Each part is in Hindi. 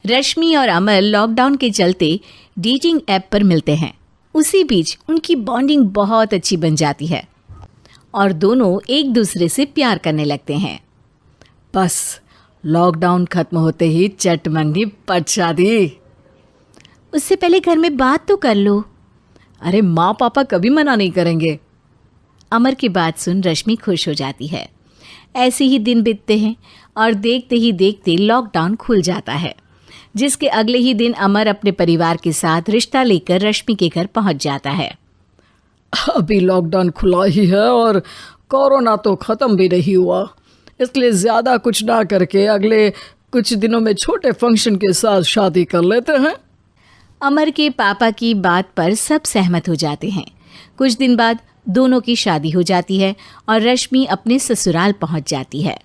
रश्मि और अमर लॉकडाउन के चलते डेटिंग ऐप पर मिलते हैं। उसी बीच उनकी बॉन्डिंग बहुत अच्छी बन जाती है और दोनों एक दूसरे से प्यार करने लगते हैं। बस लॉकडाउन खत्म होते ही चट मंडी पट शादी। उससे पहले घर में बात तो कर लो। अरे माँ पापा कभी मना नहीं करेंगे। अमर की बात सुन रश्मि खुश हो जाती है। ऐसे ही दिन बीतते हैं और देखते ही देखते लॉकडाउन खुल जाता है, जिसके अगले ही दिन अमर अपने परिवार के साथ रिश्ता लेकर रश्मि के घर पहुंच जाता है। अभी लॉकडाउन खुला ही है और कोरोना तो ख़त्म भी नहीं हुआ, इसलिए ज़्यादा कुछ ना करके अगले कुछ दिनों में छोटे फंक्शन के साथ शादी कर लेते हैं। अमर के पापा की बात पर सब सहमत हो जाते हैं। कुछ दिन बाद दोनों की शादी हो जाती है और रश्मि अपने ससुराल पहुंच जाती है।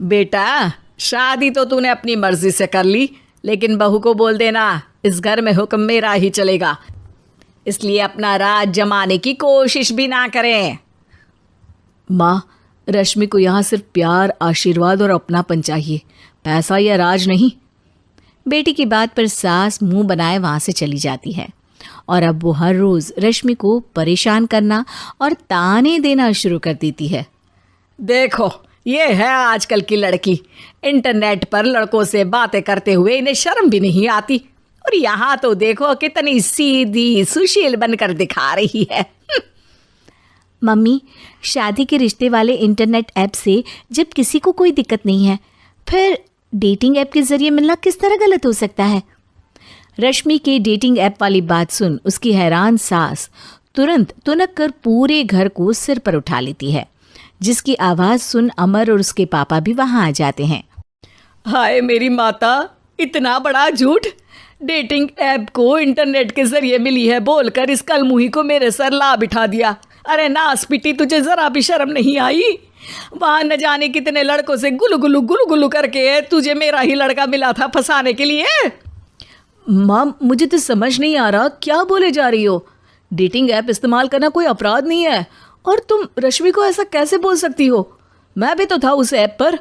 बेटा, शादी तो तूने अपनी मर्जी से कर ली, लेकिन बहू को बोल देना इस घर में हुक्म मेरा ही चलेगा, इसलिए अपना राज जमाने की कोशिश भी ना करें। माँ, रश्मि को यहाँ सिर्फ प्यार, आशीर्वाद और अपनापन चाहिए, पैसा या राज नहीं। बेटी की बात पर सास मुंह बनाए वहां से चली जाती है और अब वो हर रोज रश्मि को परेशान करना और ताने देना शुरू कर देती है। देखो, ये है आजकल की लड़की, इंटरनेट पर लड़कों से बातें करते हुए इन्हें शर्म भी नहीं आती, और यहाँ तो देखो कितनी सीधी सुशील बनकर दिखा रही है। मम्मी, शादी के रिश्ते वाले इंटरनेट ऐप से जब किसी को कोई दिक्कत नहीं है, फिर डेटिंग ऐप के जरिए मिलना किस तरह गलत हो सकता है? रश्मि के डेटिंग ऐप वाली बात सुन उसकी हैरान सास तुरंत तुनक कर पूरे घर को सिर पर उठा लेती है, जिसकी आवाज़ सुन अमर और उसके पापा भी वहाँ आ जाते हैं। हाय मेरी माता, इतना बड़ा झूठ! डेटिंग ऐप को इंटरनेट के जरिए मिली है बोलकर इस कलमुही को मेरे सर ला बिठा दिया। अरे नास पिटी, तुझे जरा भी शर्म नहीं आई? वहाँ न जाने कितने लड़कों से गुलू गुलू करके तुझे मेरा ही लड़का मिला था फंसाने के लिए। माँ, मुझे तो समझ नहीं आ रहा क्या बोले जा रही हो। डेटिंग ऐप इस्तेमाल करना कोई अपराध नहीं है, और तुम रश्मि को ऐसा कैसे बोल सकती हो? मैं भी तो था उस ऐप पर।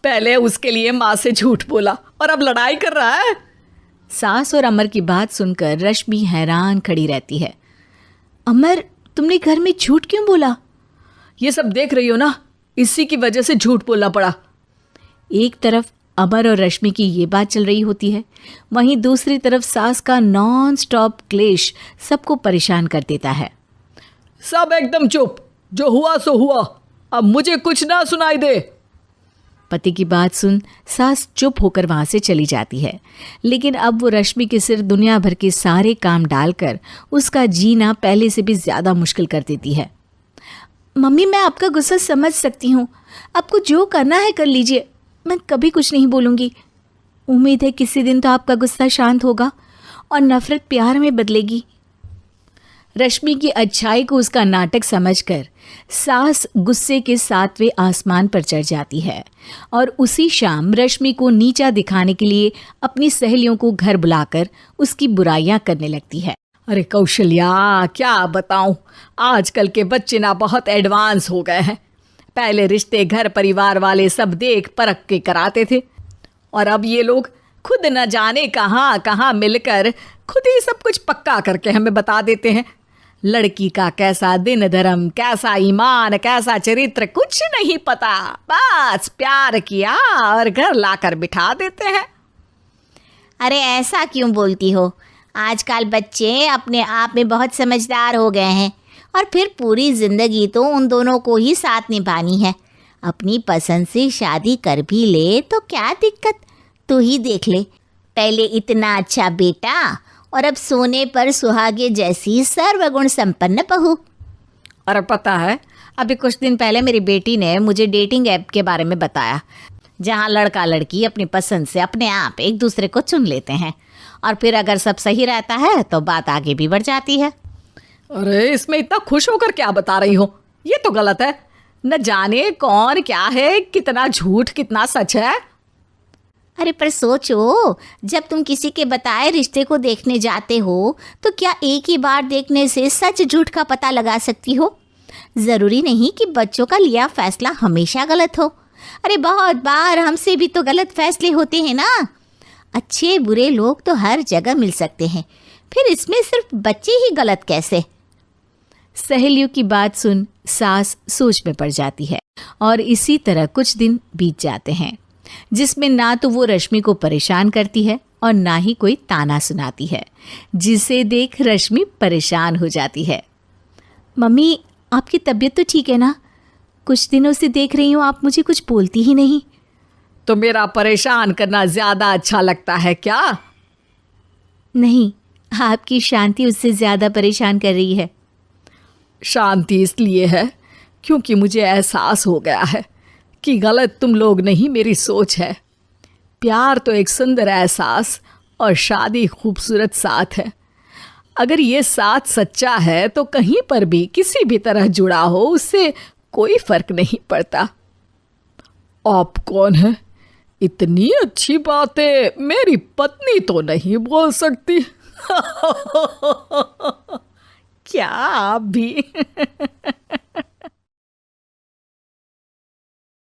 पहले उसके लिए माँ से झूठ बोला और अब लड़ाई कर रहा है। सास और अमर की बात सुनकर रश्मि हैरान खड़ी रहती है। अमर, तुमने घर में झूठ क्यों बोला? ये सब देख रही हो ना, इसी की वजह से झूठ बोलना पड़ा। एक तरफ अमर और रश्मि की ये बात चल रही होती है, वहीं दूसरी तरफ सास का नॉन स्टॉप क्लेश सबको परेशान कर देता है। सब एकदम चुप, जो हुआ सो हुआ, अब मुझे कुछ ना सुनाई दे। पति की बात सुन सास चुप होकर वहां से चली जाती है, लेकिन अब वो रश्मि के सिर दुनिया भर के सारे काम डालकर उसका जीना पहले से भी ज़्यादा मुश्किल कर देती है। मम्मी, मैं आपका गुस्सा समझ सकती हूँ, आपको जो करना है कर लीजिए, मैं कभी कुछ नहीं बोलूँगी। उम्मीद है किसी दिन तो आपका गुस्सा शांत होगा और नफरत प्यार में बदलेगी। रश्मि की अच्छाई को उसका नाटक समझकर सास गुस्से के 7वें आसमान पर चढ़ जाती है और उसी शाम रश्मि को नीचा दिखाने के लिए अपनी सहेलियों को घर बुलाकर उसकी बुराइयां करने लगती है। अरे कौशल्या, क्या बताऊं, आजकल के बच्चे ना बहुत एडवांस हो गए हैं। पहले रिश्ते घर परिवार वाले सब देख परख के कराते थे, और अब ये लोग खुद न जाने कहाँ कहाँ मिलकर खुद ही सब कुछ पक्का करके हमें बता देते हैं। लड़की का कैसा दिन धर्म, कैसा ईमान, कैसा चरित्र कुछ नहीं पता, बस प्यार किया और घर लाकर बिठा देते हैं। अरे ऐसा क्यों बोलती हो? आजकल बच्चे अपने आप में बहुत समझदार हो गए हैं, और फिर पूरी ज़िंदगी तो उन दोनों को ही साथ निभानी है। अपनी पसंद से शादी कर भी ले तो क्या दिक्कत? तू ही देख ले, पहले इतना अच्छा बेटा और अब सोने पर सुहागे जैसी सर्वगुण संपन्न बहू। और पता है, अभी कुछ दिन पहले मेरी बेटी ने मुझे डेटिंग ऐप के बारे में बताया, जहाँ लड़का लड़की अपनी पसंद से अपने आप एक दूसरे को चुन लेते हैं, और फिर अगर सब सही रहता है तो बात आगे भी बढ़ जाती है। अरे इसमें इतना खुश होकर क्या बता रही हो? ये तो गलत है। न जाने कौन क्या है, कितना झूठ कितना सच है। अरे पर सोचो, जब तुम किसी के बताए रिश्ते को देखने जाते हो तो क्या एक ही बार देखने से सच झूठ का पता लगा सकती हो? ज़रूरी नहीं कि बच्चों का लिया फैसला हमेशा गलत हो। अरे बहुत बार हमसे भी तो गलत फैसले होते हैं ना। अच्छे बुरे लोग तो हर जगह मिल सकते हैं, फिर इसमें सिर्फ बच्चे ही गलत कैसे? सहेलियों की बात सुन सास सोच में पड़ जाती है और इसी तरह कुछ दिन बीत जाते हैं, जिसमें ना तो वो रश्मि को परेशान करती है और ना ही कोई ताना सुनाती है, जिसे देख रश्मि परेशान हो जाती है। मम्मी, आपकी तबीयत तो ठीक है ना? कुछ दिनों से देख रही हूँ आप मुझे कुछ बोलती ही नहीं। तो मेरा परेशान करना ज्यादा अच्छा लगता है क्या? नहीं, आपकी शांति उससे ज्यादा परेशान कर रही है। शांति इसलिए है क्योंकि मुझे एहसास हो गया है कि गलत तुम लोग नहीं, मेरी सोच है। प्यार तो एक सुंदर एहसास और शादी खूबसूरत साथ है। अगर ये साथ सच्चा है तो कहीं पर भी किसी भी तरह जुड़ा हो, उससे कोई फर्क नहीं पड़ता। आप कौन है? इतनी अच्छी बातें मेरी पत्नी तो नहीं बोल सकती। क्या आप भी?